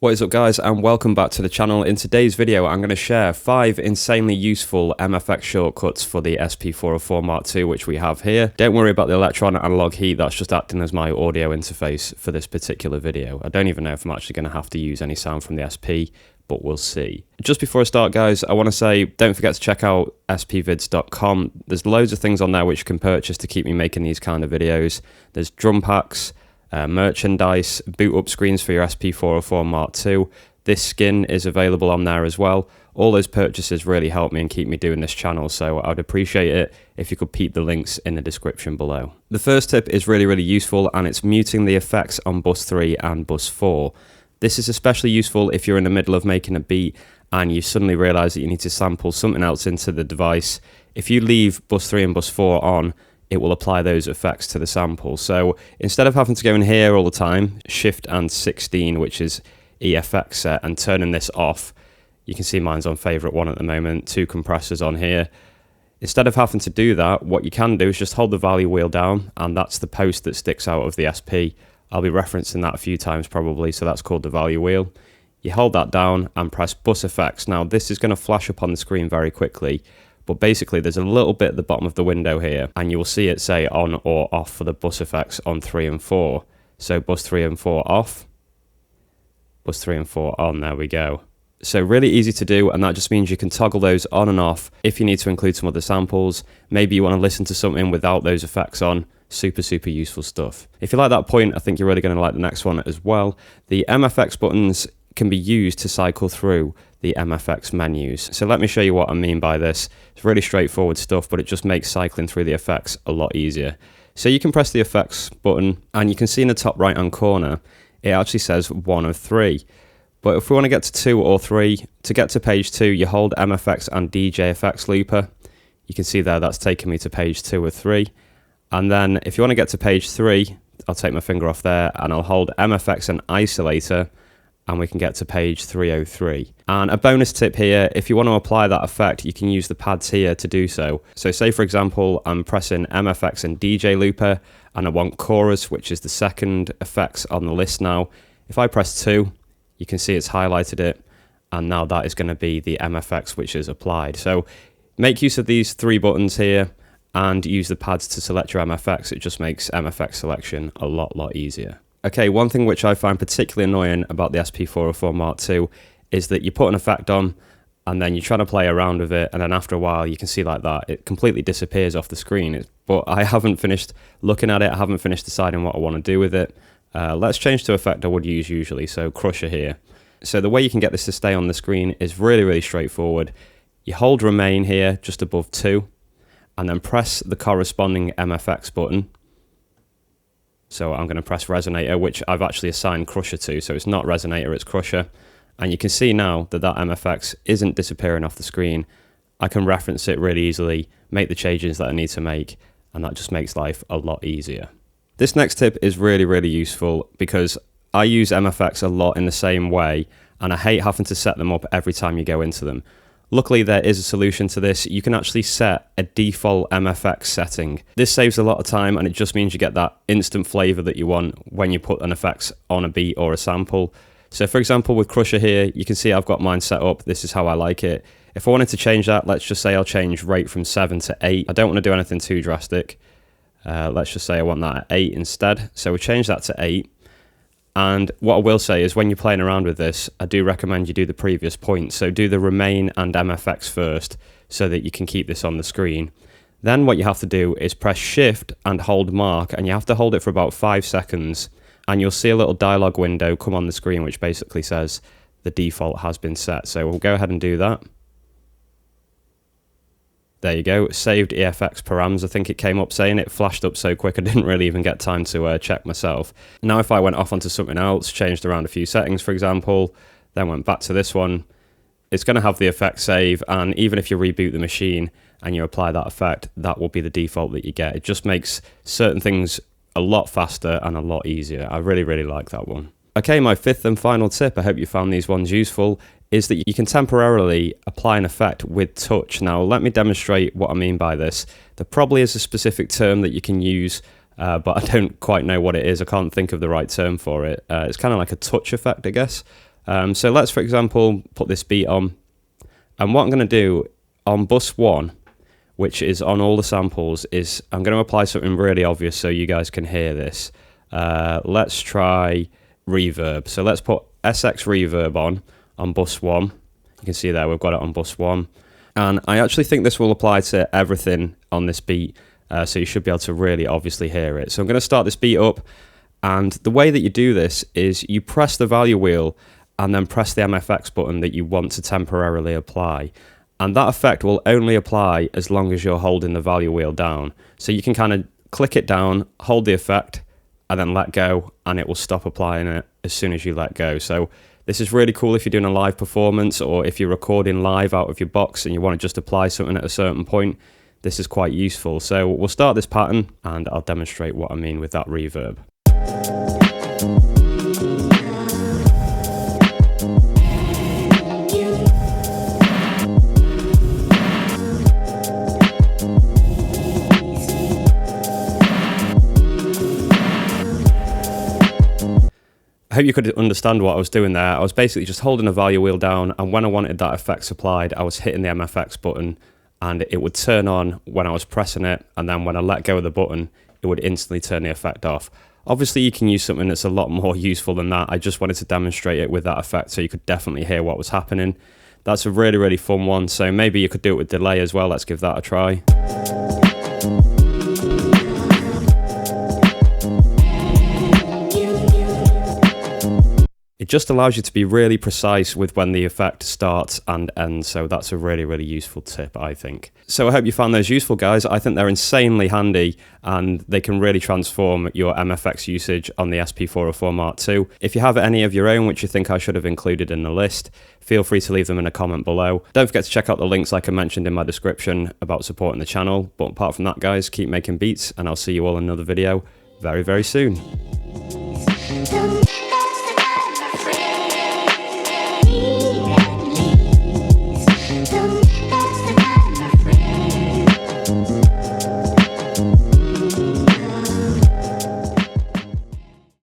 What is up guys, and welcome back to the channel. In today's video I'm going to share 5 insanely useful MFX shortcuts for the SP404 Mark II which we have here. Don't worry about the electron analog heat, that's just acting as my audio interface for this particular video. I don't even know if I'm actually going to have to use any sound from the SP, but we'll see. Just before I start guys, I want to say don't forget to check out spvids.com. There's loads of things on there which you can purchase to keep me making these kind of videos. There's drum packs, merchandise, boot up screens for your SP404 Mark II. This skin is available on there as well. All those purchases really help me and keep me doing this channel, so I'd appreciate it if you could peep the links in the description below. The first tip is really useful, and it's muting the effects on bus 3 and bus 4. This is especially useful if you're in the middle of making a beat and you suddenly realise that you need to sample something else into the device. If you leave bus 3 and bus 4 on, it will apply those effects to the sample. So instead of having to go in here all the time, Shift and 16, which is EFX set, and turning this off, you can see mine's on favourite 1 at the moment, 2 compressors on here. Instead of having to do that, what you can do is just hold the value wheel down, and that's the post that sticks out of the SP. I'll be referencing that a few times probably, so that's called the value wheel. You hold that down and press bus effects. Now this is going to flash up on the screen very quickly, but basically there's a little bit at the bottom of the window here, and you will see it say on or off for the bus effects on 3 and 4. So bus 3 and 4 off, bus 3 and 4 on, there we go. So really easy to do, and that just means you can toggle those on and off if you need to include some other samples. Maybe you want to listen to something without those effects on. Super useful stuff. If you like that point, I think you're really going to like the next one as well. The MFX buttons can be used to cycle through the MFX menus. So let me show you what I mean by this. It's really straightforward stuff, but it just makes cycling through the effects a lot easier. So you can press the effects button, and you can see in the top right hand corner, it actually says 1 of 3. But if we want to get to 2 or 3, to get to page 2, you hold MFX and DJ effects looper. You can see there that's taken me to page 2 of 3. And then if you want to get to page 3, I'll take my finger off there and I'll hold MFX and isolator, and we can get to page 303. And a bonus tip here, if you want to apply that effect, you can use the pads here to do so. So say for example, I'm pressing MFX and DJ looper, and I want chorus, which is the second effects on the list now. If I press 2, you can see it's highlighted it, and now that is going to be the MFX which is applied. So make use of these 3 buttons here, and use the pads to select your MFX. It just makes MFX selection a lot easier. Okay, one thing which I find particularly annoying about the SP404 Mark II is that you put an effect on and then you're trying to play around with it, and then after a while you can see like that, it completely disappears off the screen. But I haven't finished looking at it, I haven't finished deciding what I want to do with it. Let's change to effect I would use usually, so crusher here. So the way you can get this to stay on the screen is really straightforward. You hold remain here just above 2, and then press the corresponding MFX button. So I'm going to press resonator, which I've actually assigned crusher to, so it's not resonator, it's crusher. And you can see now that that MFX isn't disappearing off the screen. I can reference it really easily, make the changes that I need to make, and that just makes life a lot easier. This next tip is really useful because I use MFX a lot in the same way, and I hate having to set them up every time you go into them. Luckily, there is a solution to this. You can actually set a default MFX setting. This saves a lot of time, and it just means you get that instant flavor that you want when you put an effects on a beat or a sample. So for example, with Crusher here, you can see I've got mine set up. This is how I like it. If I wanted to change that, let's just say I'll change rate from 7 to 8. I don't want to do anything too drastic. Let's just say I want that at 8 instead. So we change that to 8. And what I will say is when you're playing around with this, I do recommend you do the previous point. So do the remain and MFX first so that you can keep this on the screen. Then what you have to do is press shift and hold mark, and you have to hold it for about 5 seconds. And you'll see a little dialog window come on the screen which basically says the default has been set. So we'll go ahead and do that. There you go, saved EFX params, I think it came up saying. It flashed up so quick I didn't really even get time to check myself. Now if I went off onto something else, changed around a few settings for example, then went back to this one, it's going to have the effect save, and even if you reboot the machine and you apply that effect, that will be the default that you get. It just makes certain things a lot faster and a lot easier. I really like that one. Okay, my 5th and final tip, I hope you found these ones useful, is that you can temporarily apply an effect with touch. Now let me demonstrate what I mean by this. There probably is a specific term that you can use, but I don't quite know what it is. I can't think of the right term for it. It's kind of like a touch effect, I guess. So let's, for example, put this beat on. And what I'm going to do on bus 1, which is on all the samples, is I'm going to apply something really obvious so you guys can hear this. Let's try reverb. So let's put SX reverb on bus 1. You can see there we've got it on bus 1. And I actually think this will apply to everything on this beat, so you should be able to really obviously hear it. So I'm going to start this beat up, and the way that you do this is you press the value wheel and then press the MFX button that you want to temporarily apply. And that effect will only apply as long as you're holding the value wheel down. So you can kind of click it down, hold the effect, and then let go, and it will stop applying it as soon as you let go. So this is really cool if you're doing a live performance, or if you're recording live out of your box and you want to just apply something at a certain point. This is quite useful. So we'll start this pattern and I'll demonstrate what I mean with that reverb. I hope you could understand what I was doing there. I was basically just holding the value wheel down, and when I wanted that effect applied, I was hitting the MFX button, and it would turn on when I was pressing it, and then when I let go of the button, it would instantly turn the effect off. Obviously, you can use something that's a lot more useful than that. I just wanted to demonstrate it with that effect so you could definitely hear what was happening. That's a really, really fun one, so maybe you could do it with delay as well. Let's give that a try. It just allows you to be really precise with when the effect starts and ends, so that's a really, really useful tip, I think. So I hope you found those useful, guys. I think they're insanely handy, and they can really transform your MFX usage on the SP404 Mark II. If you have any of your own which you think I should have included in the list, feel free to leave them in a comment below. Don't forget to check out the links like I mentioned in my description about supporting the channel. But apart from that, guys, keep making beats, and I'll see you all in another video very, very soon.